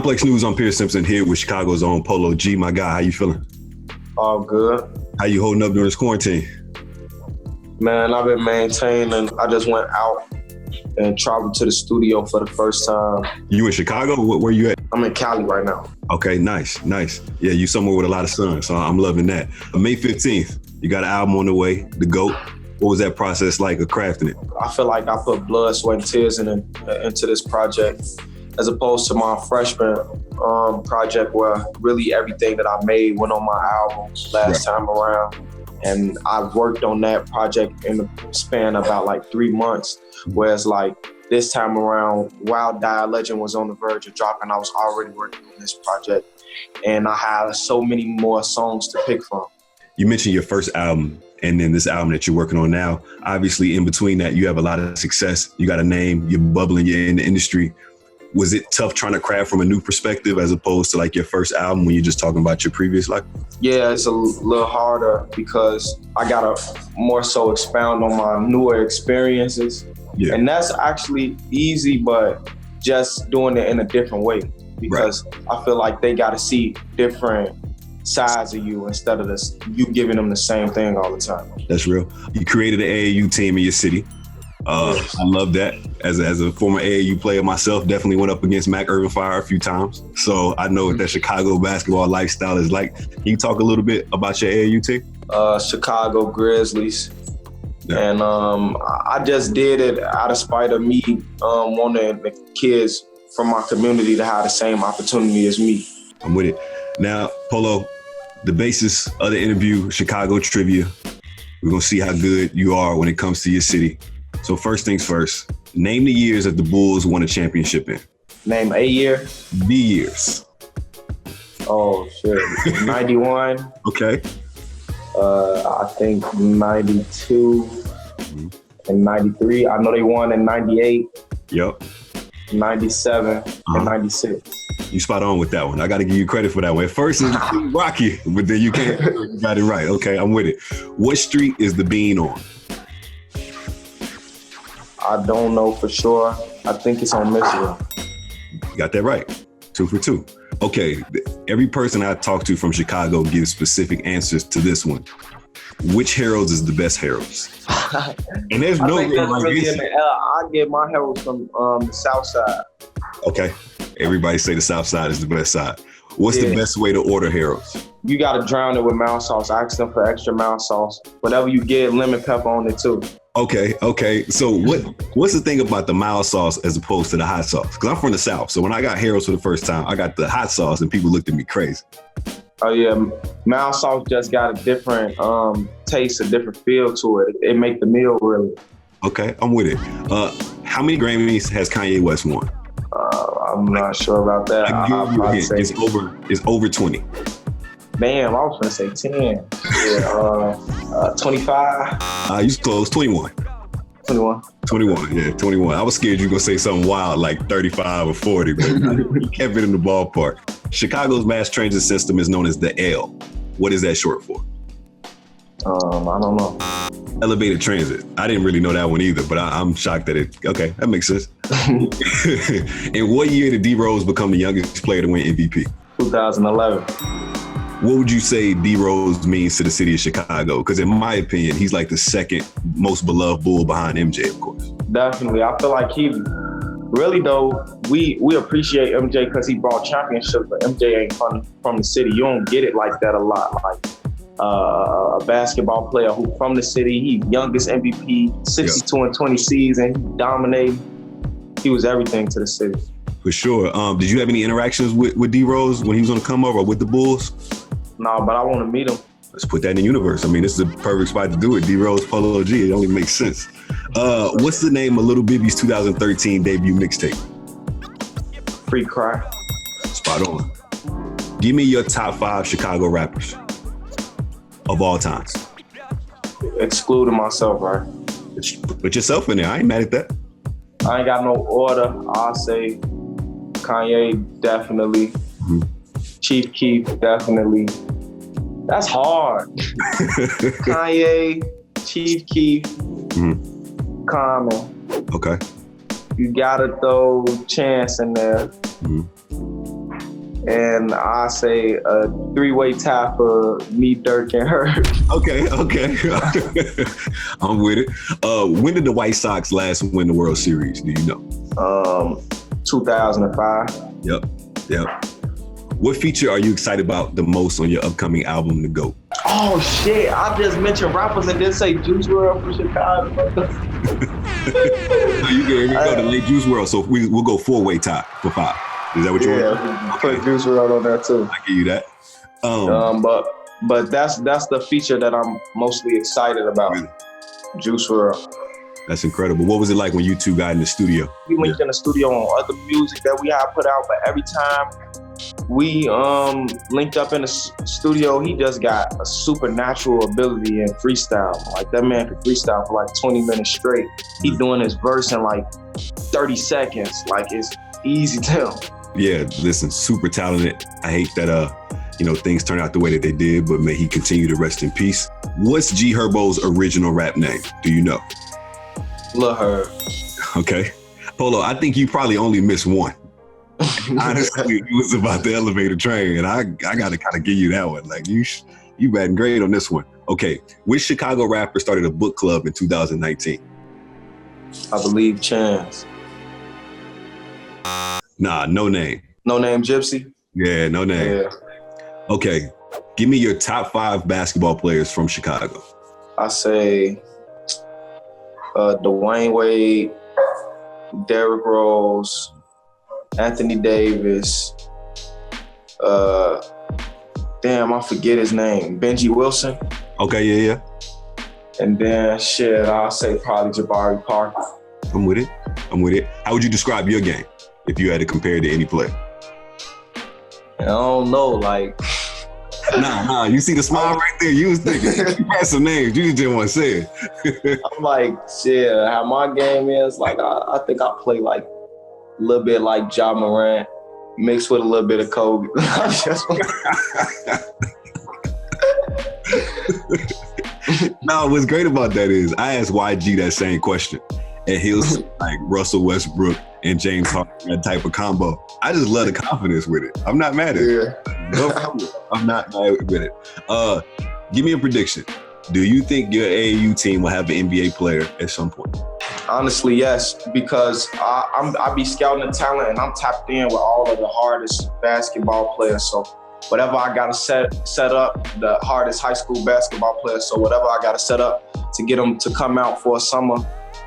Complex News, I'm Pierce Simpson here with Chicago's own Polo G. My guy, how you feeling? All good. How you holding up during this quarantine? Man, I've been maintaining. I just went out and traveled to the studio for the first time. You in Chicago? Where you at? I'm in Cali right now. Okay, nice. Yeah, you somewhere with a lot of sun, so I'm loving that. May 15th, you got an album on the way, The GOAT. What was that process like of crafting it? I feel like I put blood, sweat, and tears into this project, as opposed to my freshman project where really everything that I made went on my album last time around. And I worked on that project in the span of about like 3 months, whereas like this time around, Wild Die Legend was on the verge of dropping. I was already working on this project, and I had so many more songs to pick from. You mentioned your first album and then this album that you're working on now. Obviously, in between that, you have a lot of success. You got a name, you're bubbling, you're in the industry. Was it tough trying to craft from a new perspective as opposed to like your first album when you're just talking about your previous life? Yeah, it's a little harder because I gotta more so expound on my newer experiences. Yeah. And that's actually easy, but just doing it in a different way because I feel like they gotta see different sides of you instead of this you giving them the same thing all the time. That's real. You created an AAU team in your city. I love that. As a former AAU player myself, definitely went up against Mac Irvin Fire a few times. So I know what that Chicago basketball lifestyle is like. Can you talk a little bit about your AAU team? Chicago Grizzlies. Yeah. And I just did it out of spite of me wanting the kids from my community to have the same opportunity as me. I'm with it. Now, Polo, the basis of the interview, Chicago trivia. We're going to see how good you are when it comes to your city. So first things first, name the years that the Bulls won a championship in. Name a year? The years. Oh, shit. 91. Okay. I think 92 and 93. I know they won in 98. Yep. 97 and 96. You spot on with that one. I got to give you credit for that one. At first, it was rocky, but then you got it right. Okay, I'm with it. What street is the Bean on? I don't know for sure. I think it's on Michigan. You got that right. 2 for 2. Okay, every person I talk to from Chicago gives specific answers to this one. Which Heralds is the best Heralds? And there's no really I get my Heralds from the South Side. Okay, everybody say the South Side is the best side. What's the best way to order Heralds? You got to drown it with mild sauce. Ask them for extra mild sauce. Whatever you get, lemon pepper on it too. Okay. So what's the thing about the mild sauce as opposed to the hot sauce? Because I'm from the South, so when I got Heralds for the first time, I got the hot sauce and people looked at me crazy. Oh yeah, mild sauce just got a different taste, a different feel to it. It make the meal really. Okay, I'm with it. How many Grammys has Kanye West won? I'm not sure about that. It's over 20. Damn, I was gonna say 10. Yeah, 25. You close, 21. 21, yeah, 21. I was scared you were gonna say something wild like 35 or 40, but you kept it in the ballpark. Chicago's mass transit system is known as the L. What is that short for? I don't know. Elevated transit. I didn't really know that one either, but I'm shocked that okay, that makes sense. In what year did D Rose become the youngest player to win MVP? 2011. What would you say D Rose means to the city of Chicago? Because in my opinion, he's like the second most beloved Bull behind MJ, of course. Definitely. I feel like he really, though, we appreciate MJ because he brought championships, but MJ ain't from the city. You don't get it like that a lot. Like a basketball player who from the city, he youngest MVP, 62 and 20 season, he dominated. He was everything to the city. For sure. Did you have any interactions with D Rose when he was on the come over or with the Bulls? No, but I want to meet him. Let's put that in the universe. I mean, this is a perfect spot to do it. D Rose, Polo G. It only makes sense. What's the name of Lil Bibby's 2013 debut mixtape? Free Cry. Spot on. Give me your top 5 Chicago rappers of all time. Excluding myself, right? Put yourself in there. I ain't mad at that. I ain't got no order. I'll say Kanye, definitely. Mm-hmm. Chief Keef, definitely. That's hard. Kanye, Chief Keef, Common. Okay. You gotta throw Chance in there. And I say a 3-way tie for me, Dirk, and her. Okay. I'm with it. When did the White Sox last win the World Series? Do you know? 2005. Yep. What feature are you excited about the most on your upcoming album, The GOAT? Oh shit! I just mentioned rappers and didn't say Juice WRLD from Chicago. You can go to late Juice WRLD, so we'll go 4-way tie for 5. Is that what you want? Yeah, put Juice WRLD on there too. I give you that. But that's the feature that I'm mostly excited about. Really? Juice WRLD. That's incredible. What was it like when you two got in the studio? We linked in the studio on other music that we had put out, but every time we linked up in the studio, he just got a supernatural ability in freestyle. Like that man could freestyle for like 20 minutes straight. He doing his verse in like 30 seconds. Like it's easy to him. Yeah, listen, super talented. I hate that things turned out the way that they did, but may he continue to rest in peace. What's G Herbo's original rap name? Do you know? Lil Herb. Okay. Polo, I think you probably only missed one. Honestly, it was about the elevator train, and I got to kind of give you that one. Like you batting great on this one. Okay, which Chicago rapper started a book club in 2019? I believe Chance. Nah, no name. No Name Gypsy? Yeah, no name. Yeah. Okay, give me your top 5 basketball players from Chicago. I say Dwayne Wade, Derrick Rose, Anthony Davis, I forget his name, Benji Wilson. Okay, yeah. And then I'll say probably Jabari Parker. I'm with it. How would you describe your game if you had to compare it to any player? I don't know, like. Nah, you see the smile right there? You was thinking, you had some names, you just didn't want to say it. I'm like, how my game is, like, I think I play like a little bit like Ja Morant, mixed with a little bit of Kobe. No, what's great about that is I asked YG that same question, and he was like Russell Westbrook and James Harden, that type of combo. I just love the confidence with it. I'm not mad at it. I'm not mad with it. Give me a prediction. Do you think your AAU team will have an NBA player at some point? Honestly, yes, because I be scouting the talent and I'm tapped in with all of the hardest basketball players. So whatever I got to set up, the hardest high school basketball players. So whatever I got to set up to get them to come out for a summer,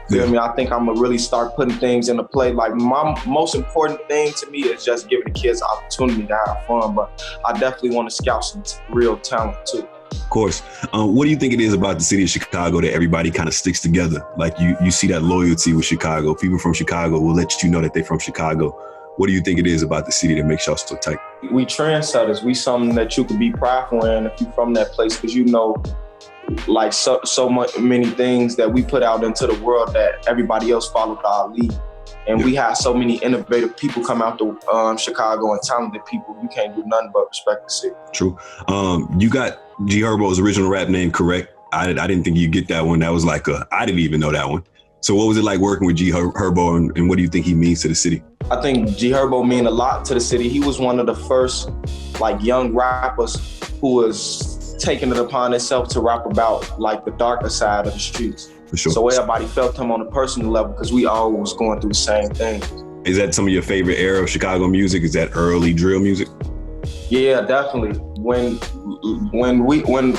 feel me? I think I'm gonna really start putting things into play. Like my most important thing to me is just giving the kids an opportunity to have fun. But I definitely want to scout some real talent too. Of course. What do you think it is about the city of Chicago that everybody kind of sticks together? Like you see that loyalty with Chicago. People from Chicago will let you know that they're from Chicago. What do you think it is about the city that makes y'all so tight? We trendsetters. We something that you could be prideful in if you're from that place, because you know, like so many things that we put out into the world that everybody else followed our lead. And we have so many innovative people come out to Chicago and talented people. You can't do nothing but respect the city. True. You got G Herbo's original rap name correct. I didn't think you'd get that one. That was like I didn't even know that one. So what was it like working with G Herbo, and what do you think he means to the city? I think G Herbo mean a lot to the city. He was one of the first like young rappers who was taking it upon himself to rap about like the darker side of the streets. For sure. So everybody felt him on a personal level because we all was going through the same thing. Is that some of your favorite era of Chicago music? Is that early drill music? Yeah, definitely. When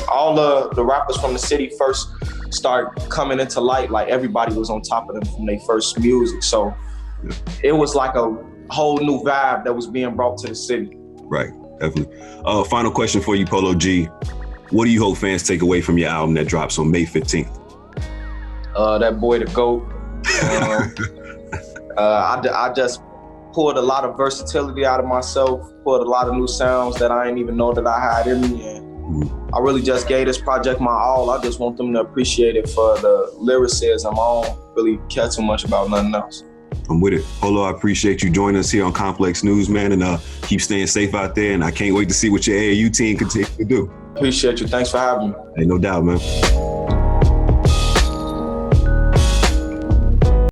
all the rappers from the city first start coming into light, like everybody was on top of them from their first music. So it was like a whole new vibe that was being brought to the city. Right, definitely. Final question for you, Polo G. What do you hope fans take away from your album that drops on May 15th? That boy, the GOAT. I just pulled a lot of versatility out of myself, pulled a lot of new sounds that I didn't even know that I had in me. And I really just gave this project my all. I just want them to appreciate it for the lyricism. I don't really care too much about nothing else. I'm with it. Polo, I appreciate you joining us here on Complex News, man, and keep staying safe out there. And I can't wait to see what your AAU team continue to do. Appreciate you. Thanks for having me. Hey, no doubt, man.